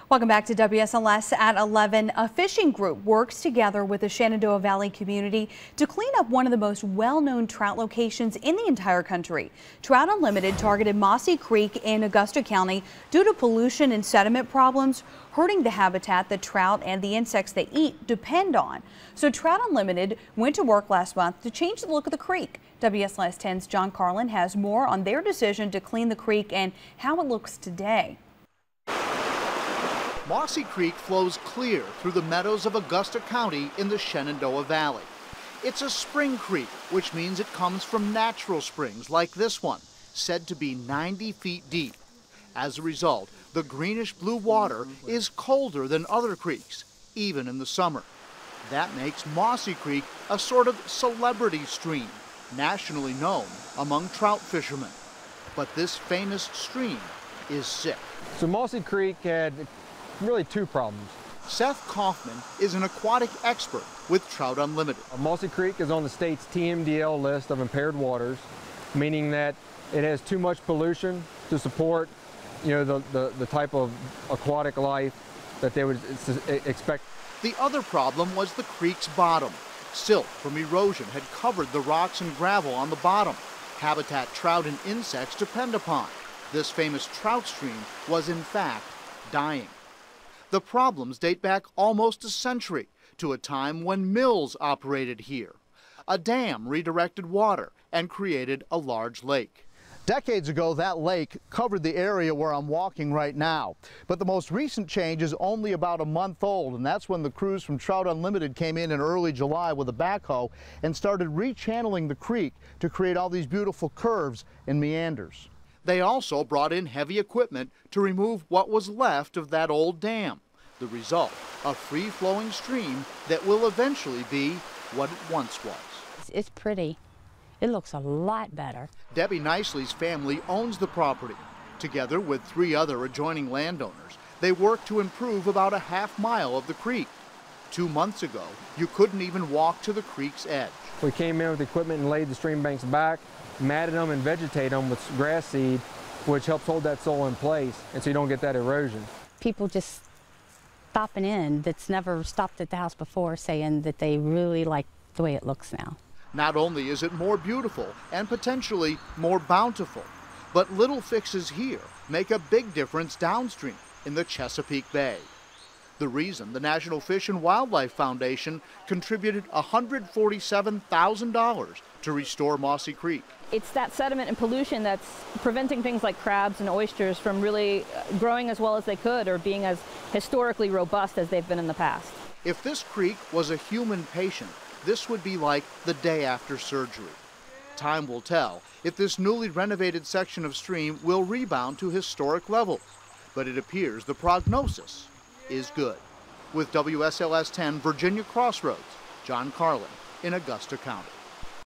Welcome back to WSLS at 11. A fishing group works together with the Shenandoah Valley community to clean up one of the most well-known trout locations in the entire country. Trout Unlimited targeted Mossy Creek in Augusta County due to pollution and sediment problems, hurting the habitat that trout and the insects they eat depend on. So Trout Unlimited went to work last month to change the look of the creek. WSLS 10's John Carlin has more on their decision to clean the creek and how it looks today. Mossy Creek flows clear through the meadows of Augusta County in the Shenandoah Valley. It's a spring creek, which means it comes from natural springs like this one, said to be 90 feet deep. As a result, the greenish-blue water is colder than other creeks, even in the summer. That makes Mossy Creek a sort of celebrity stream, nationally known among trout fishermen. But this famous stream is sick. So Mossy Creek had really two problems. Seth Kaufman is an aquatic expert with Trout Unlimited. Mossy Creek is on the state's TMDL list of impaired waters, meaning that it has too much pollution to support, the type of aquatic life that they would expect. The other problem was the creek's bottom. Silt from erosion had covered the rocks and gravel on the bottom, habitat trout and insects depend upon. This famous trout stream was in fact dying. The problems date back almost a century to a time when mills operated here. A dam redirected water and created a large lake. Decades ago, that lake covered the area where I'm walking right now. But the most recent change is only about a month old, and that's when the crews from Trout Unlimited came in early July with a backhoe and started rechanneling the creek to create all these beautiful curves and meanders. They also brought in heavy equipment to remove what was left of that old dam. The result, a free-flowing stream that will eventually be what it once was. It's pretty. It looks a lot better. Debbie Nicely's family owns the property. Together with 3 other adjoining landowners, they work to improve about a half-mile of the creek. 2 months ago, you couldn't even walk to the creek's edge. We came in with equipment and laid the stream banks back, matted them and vegetated them with grass seed, which helps hold that soil in place, and so you don't get that erosion. People just stopping in that's never stopped at the house before, saying that they really like the way it looks now. Not only is it more beautiful and potentially more bountiful, but little fixes here make a big difference downstream in the Chesapeake Bay. The reason the National Fish and Wildlife Foundation contributed $147,000 to restore Mossy Creek. It's that sediment and pollution that's preventing things like crabs and oysters from really growing as well as they could or being as historically robust as they've been in the past. If this creek was a human patient, this would be like the day after surgery. Time will tell if this newly renovated section of stream will rebound to historic levels, but it appears the prognosis is good. With WSLS 10 Virginia Crossroads, John Carlin in Augusta County.